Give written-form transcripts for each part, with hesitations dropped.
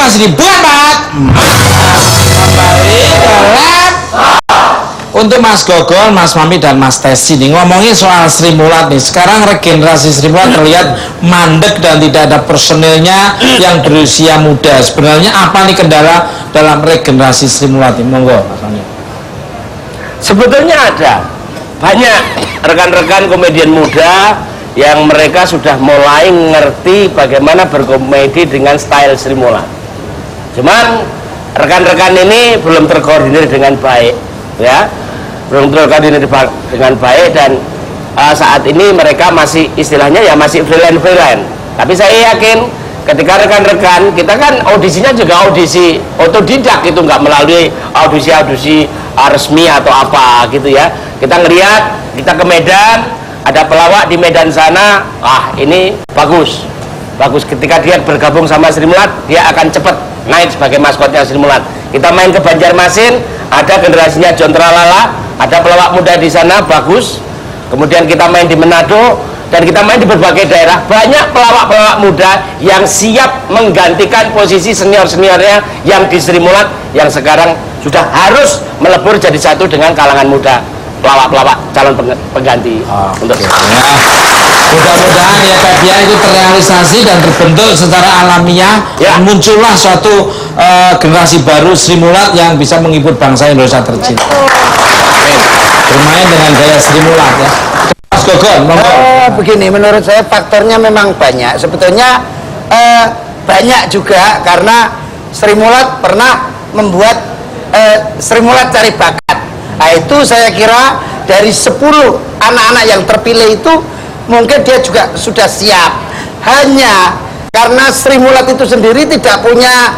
masih dibuat banget. Kembali dalam untuk Mas Gogol, Mas Mami dan Mas Tesi nih ngomongin soal Sri Mulat nih. Sekarang regenerasi Sri Mulat terlihat mandek dan tidak ada personilnya yang berusia muda. Sebenarnya apa nih kendala dalam regenerasi Sri Mulat ini? Monggo Mas Mami. Sebetulnya ada banyak rekan-rekan komedian muda yang mereka sudah mulai ngerti bagaimana berkomedi dengan style Sri Mulat. Cuman rekan-rekan ini belum terkoordinir dengan baik, ya, belum terkoordinir dengan baik dan saat ini mereka masih istilahnya ya masih freelance. Tapi saya yakin ketika rekan-rekan kita kan audisinya juga audisi otodidak, itu nggak melalui audisi resmi atau apa gitu ya. Kita ngelihat, kita ke Medan, ada pelawak di Medan sana, ini bagus ketika dia bergabung sama Sri Mulat, dia akan cepat naik sebagai maskotnya Sri Mulat. Kita main ke Banjarmasin, ada generasinya John Tralala, ada pelawak muda di sana, bagus. Kemudian kita main di Manado, dan kita main di berbagai daerah, banyak pelawak-pelawak muda yang siap menggantikan posisi senior-seniornya yang di Sri Mulat, yang sekarang sudah harus melebur jadi satu dengan kalangan muda pelawak-pelawak calon pengganti. Untuk ya, mudah-mudahan ya Pak Bia itu terrealisasi dan terbentuk secara alamiah ya. Dan muncullah suatu generasi baru Sri Mulat yang bisa menghibur bangsa Indonesia tercinta. Bermain dengan gaya Sri Mulat ya. Mas Gogol, begini, menurut saya faktornya memang banyak. Sebetulnya banyak juga karena Sri Mulat pernah membuat Sri Mulat Cari Bakat. Nah, itu saya kira dari 10 anak-anak yang terpilih itu mungkin dia juga sudah siap. Hanya karena Sri Mulat itu sendiri tidak punya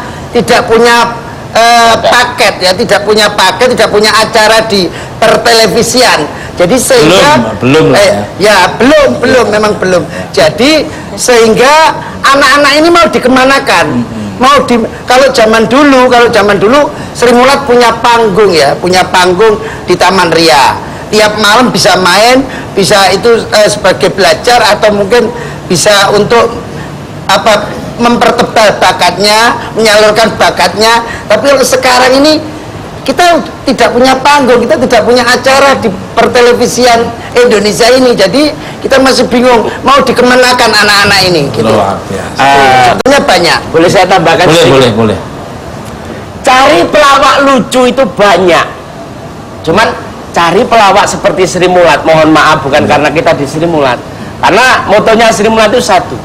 paket ya, tidak punya acara di pertelevisian. Jadi sehingga belum memang belum. Jadi sehingga anak-anak ini mau dikemanakan? Kalau zaman dulu Sri Mulat punya panggung ya, punya panggung di Taman Ria. Tiap malam bisa main, bisa itu sebagai belajar atau mungkin bisa untuk mempertebal bakatnya, menyalurkan bakatnya. Tapi kalau sekarang ini kita tidak punya panggung, kita tidak punya acara di pertelevisian Indonesia ini. Jadi kita masih bingung mau dikemanakan anak-anak ini gitu. Sebetulnya banyak. Boleh saya tambahkan? Boleh. Cari pelawak lucu itu banyak. Cuman cari pelawak seperti Sri Mulat, mohon maaf bukan karena kita di Sri Mulat. Karena motonya Sri Mulat itu satu.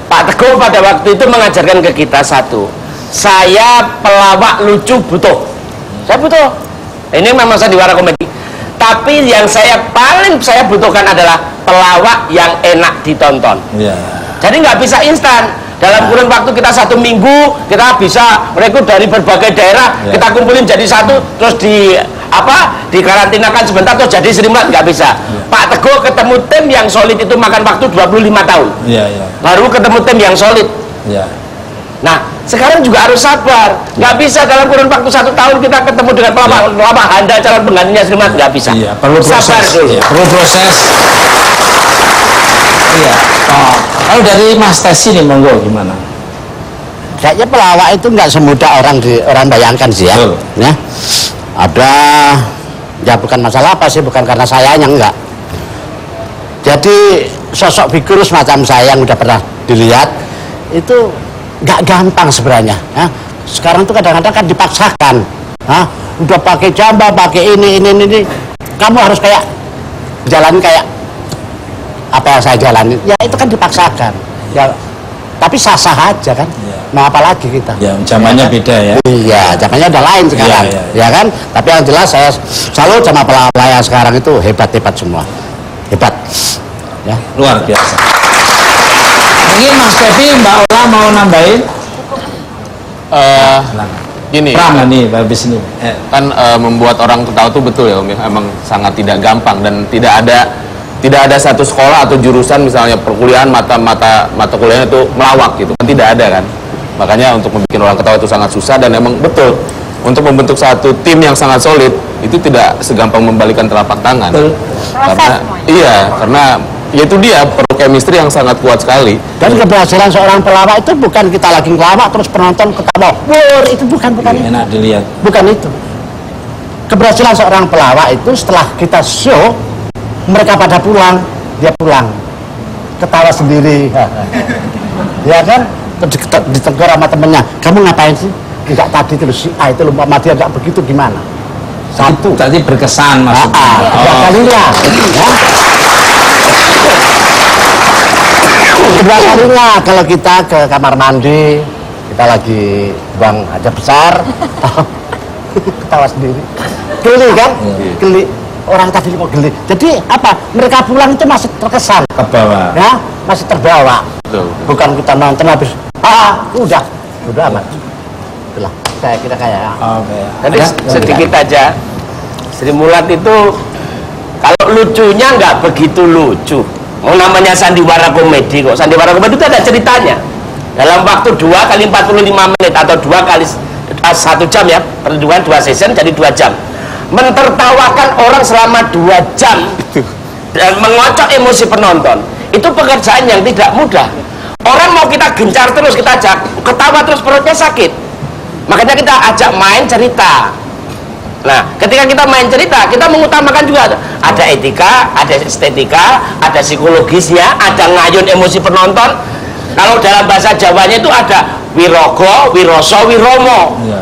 Pak Teguh pada waktu itu mengajarkan ke kita satu. Saya pelawak lucu butuh. Saya butuh. Ini memang sandiwara komedi. Tapi yang paling saya butuhkan adalah pelawak yang enak ditonton. Jadi nggak bisa instan. Dalam kurun waktu kita 1 minggu kita bisa merekrut dari berbagai daerah, kita kumpulin jadi satu, terus dikarantinakan sebentar terus jadi Sri Mulat, nggak bisa. Pak Teguh ketemu tim yang solid itu makan waktu 25 tahun. Baru ketemu tim yang solid. Nah, sekarang juga harus sabar. Nggak bisa dalam kurun waktu 1 tahun kita ketemu dengan pelawak handal calon penggantinya Sri Mulat, nggak bisa. Perlu proses. Sabar dulu. Perlu proses. Kalau dari Mas Tesi nih, monggo gimana? Kayaknya pelawak itu nggak semudah orang bayangkan sih ya. Ya. Ada, ya bukan masalah apa sih, bukan karena sayanya enggak. Jadi sosok figur semacam saya yang udah pernah dilihat itu nggak gampang sebenarnya. Ya. Sekarang tuh kadang-kadang kan dipaksakan. Udah pakai jamba, pakai ini. Kamu harus kayak jalan kayak apa yang saya jalani, ya itu kan dipaksakan ya, tapi sah-sah aja kan. Mau apa lagi kita ya, zamannya beda ya. Iya, zamannya udah lain sekarang ya kan. Tapi yang jelas saya salut sama pelawak sekarang itu hebat semua, hebat ya, luar biasa. Mungkin Mas Pepi, Mbak Ola mau nambahin? Gini nih habis ini kan membuat orang ketawa tuh betul ya Om ya, emang sangat tidak gampang dan tidak ada satu sekolah atau jurusan misalnya perkuliahan mata kuliahnya itu melawak gitu kan, tidak ada kan. Makanya untuk membuat orang ketawa itu sangat susah dan emang betul untuk membentuk satu tim yang sangat solid itu tidak segampang membalikan telapak tangan. Karena ya itu dia perlu chemistry yang sangat kuat sekali. Dan keberhasilan seorang pelawak itu bukan kita lagi ngelawak terus penonton ketawa, wur, itu bukan itu. Enak dilihat. Bukan itu. Keberhasilan seorang pelawak itu setelah kita show, mereka pada pulang, dia pulang, ketawa sendiri, ya kan? Terus ditegur sama temennya, kamu ngapain sih? Enggak, tadi terus si A itu lupa dia enggak begitu gimana? Satu. Tadi berkesan maksudnya. Dua kalinya, ya. Kedua kalinya kalau kita ke kamar mandi, kita lagi buang hajat besar, ketawa sendiri, geli kan? Geli. Orang tadi kok geli. Jadi apa? Mereka pulang itu masih terkesan, Kebawa. ya, masih terbawa. Betul. Bukan kita nonton habis, udah amat. Itulah. Kita kayak. Oke. Jadi sedikit aja, Sri Mulat itu kalau lucunya nggak begitu lucu. Mau namanya sandiwara komedi kok. Sandiwara komedi itu ada ceritanya. Dalam waktu 2 kali 45 menit atau 2 kali 1 jam ya, pertunjukan 2 session jadi 2 jam. Mentertawakan orang selama 2 jam dan mengocok emosi penonton. Itu pekerjaan yang tidak mudah. Orang mau kita gencar terus, kita ajak ketawa terus, perutnya sakit. Makanya kita ajak main cerita. Nah, ketika kita main cerita, kita mengutamakan juga ada etika, ada estetika, ada psikologisnya, ada ngayun emosi penonton. Kalau dalam bahasa Jawanya itu ada wirogo, wiroso, wiromo. Iya.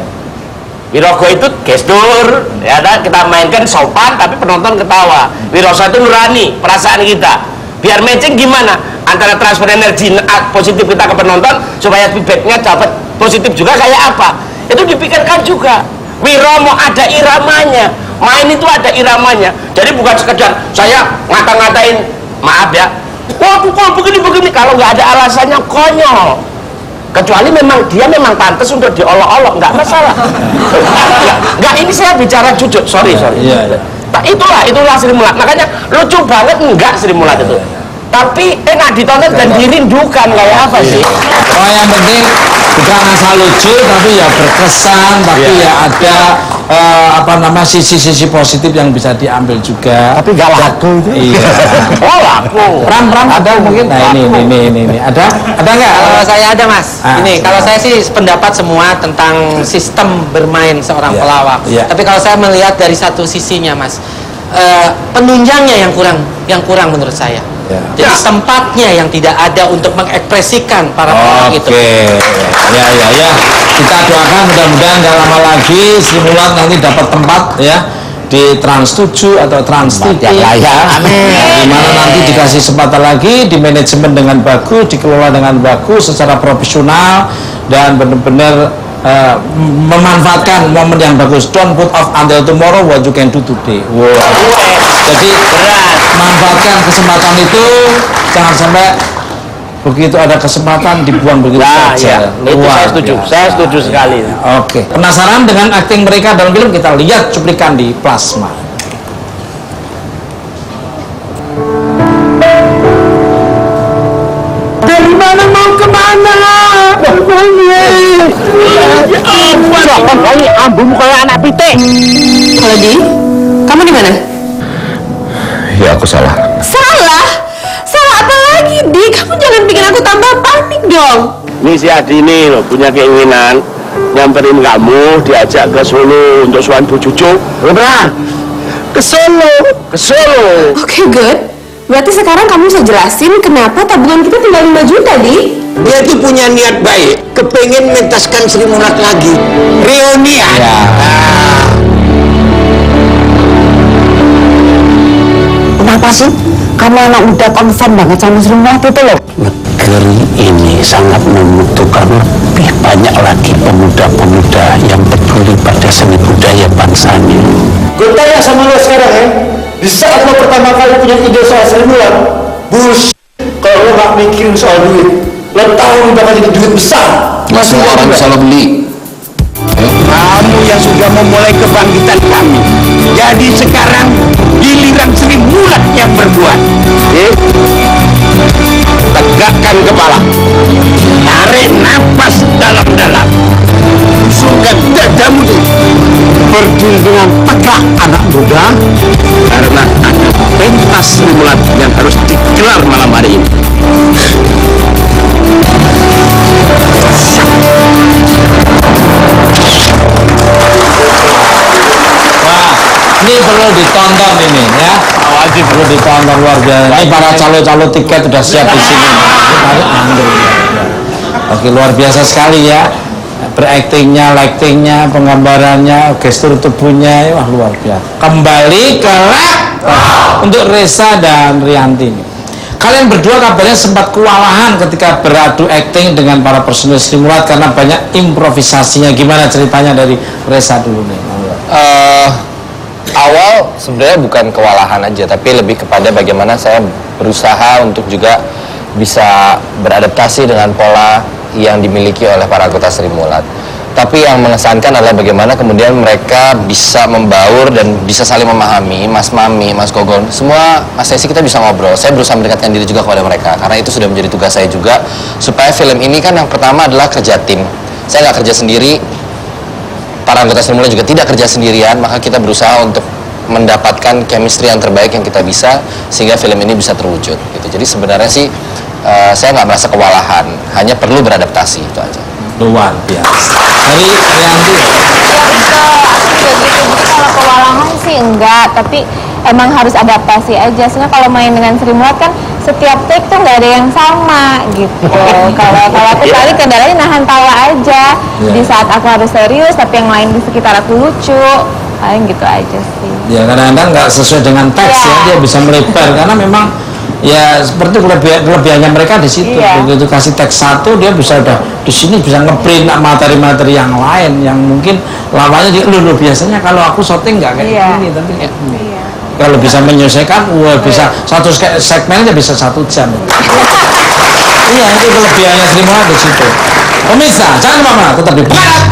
Wirogo itu gestur, ya kan? Kita mainkan sopan tapi penonton ketawa. Wiroso itu nurani, perasaan kita. Biar matching gimana antara transfer energi positif kita ke penonton supaya feedbacknya dapat positif juga kayak apa? Itu dipikirkan juga. Wiromo ada iramanya, main itu ada iramanya. Jadi bukan sekedar saya ngata-ngatain, maaf ya, wah pukul begini-begini, kalau nggak ada alasannya konyol. Kecuali memang dia memang pantas untuk diolok-olok, nggak masalah. Nggak, ini saya bicara jujur, sorry. Iya. Nah, itulah Sri Mulat. Makanya lucu banget enggak Sri Mulat itu. Tapi enak ditonton dan dirindukan kayak apa sih? Oh, yang penting bukan asal lucu tapi ya berkesan, tapi ya ada sisi-sisi positif yang bisa diambil juga. Tapi nggak laku itu. Iya. Oh, laku. Pram ada mungkin. Nah, ini ada nggak? Kalau saya ada mas, ini kalau saya sih pendapat semua tentang sistem bermain seorang Iya. pelawak. Iya. Tapi kalau saya melihat dari satu sisinya mas, penunjangnya yang kurang menurut saya. Ya. Jadi tempatnya yang tidak ada untuk mengekspresikan para pelawak itu. Oke, ya. Kita doakan mudah-mudahan gak lama lagi Sri Mulat nanti dapat tempat ya di Trans 7 atau Trans TV. yang layak. Amin. Di mana nanti dikasih kesempatan lagi, di manajemen dengan bagus, dikelola dengan bagus, secara profesional dan benar-benar memanfaatkan momen yang bagus. Don't put off until tomorrow what you can do today. Wow. Jadi manfaatkan kesempatan itu, jangan sampai begitu ada kesempatan dibuang begitu saja. Itu saya setuju. biasa. Saya setuju sekali. Oke. Penasaran dengan akting mereka dalam film? Kita lihat cuplikan di plasma. Dari mana mau kemana? Ini ambung kayak anak pitik. Halo Di, kamu di mana? Ya aku salah. Salah? Salah apa lagi Di? Kamu jangan bikin aku tambah panik dong. Ini si Adi ini loh punya keinginan nyamperin kamu, diajak ke Solo untuk suan Bu Cucu. Benar? Ke Solo. Oke, good. Berarti sekarang kamu bisa jelasin kenapa tabungan kita tinggal 5 juta, Di? Dia tuh punya niat baik, kepengen mentaskan Sri Mulat lagi, reunian. Kenapa sih? Kamu anak muda konsen banget sama Sri Mulat itu loh. Negeri ini sangat membutuhkan lebih banyak lagi pemuda-pemuda yang peduli pada seni budaya bangsanya. Gue tanya sama lo sekarang ya, di saat lo pertama kali punya ide soal Sri Mulat, bullshit. Kalau lo gak mikirin soal duit, lo tahu lo bakal jadi duit besar. Nggak semua orang bisa lo beli. Kamu yang sudah memulai kebangkitan kami. Jadi sekarang giliran Sri Mulat yang berbuat. Tegakkan kepala, tarik nafas dalam-dalam, busungkan dadamu, berdiri dengan tegak anak muda, karena ada pentas pentas Sri Mulat yang harus digelar malam hari ini. Wah, ini perlu ditonton ini ya. Wajib perlu ditonton, luar biasa. Ini para calo-calo tiket sudah siap di sini. Oke, luar biasa sekali ya. Beraktingnya, lightingnya, penggambarannya, gestur tubuhnya, wah luar biasa. Kembali ke laptop untuk Reza dan Rianti. Kalian berdua kabarnya sempat kewalahan ketika beradu akting dengan para personil Sri Mulat karena banyak improvisasinya. Gimana ceritanya dari Reza dulu nih? Awal sebenarnya bukan kewalahan aja, tapi lebih kepada bagaimana saya berusaha untuk juga bisa beradaptasi dengan pola yang dimiliki oleh para anggota Sri Mulat. Tapi yang mengesankan adalah bagaimana kemudian mereka bisa membaur dan bisa saling memahami. Mas Mami, Mas Gogon, semua Mas Tesi kita bisa ngobrol. Saya berusaha mendekatkan diri juga kepada mereka karena itu sudah menjadi tugas saya juga, supaya film ini kan yang pertama adalah kerja tim. Saya nggak kerja sendiri, para anggota Sri Mulat juga tidak kerja sendirian, maka kita berusaha untuk mendapatkan chemistry yang terbaik yang kita bisa sehingga film ini bisa terwujud gitu. Jadi sebenarnya sih saya nggak merasa kewalahan, hanya perlu beradaptasi, itu aja. Luar biasa. Dari Rianti. Kalau kewalahan sih enggak, tapi emang harus adaptasi aja. Soalnya kalau main dengan Sri Mulat kan setiap take tuh nggak ada yang sama gitu. Kalau aku kali kendalanya nahan tawa aja. Di saat aku harus serius, tapi yang lain di sekitar aku lucu. Paling gitu aja sih. Ya kadang-kadang nggak sesuai dengan teks ya, dia bisa melebar karena memang ya seperti kelebihannya mereka di situ. Begitu kasih teks satu, dia bisa udah di sini bisa ngeprint materi-materi yang lain yang mungkin lawannya di lu biasanya kalau aku syuting nggak kayak gini, tapi kayak gini. Kalau bisa menyelesaikan, wah bisa satu segmennya bisa 1 jam. Iya, itu kelebihannya Sri Mulat di situ. Pemirsa, jangan kemana-mana, tetap di Barat.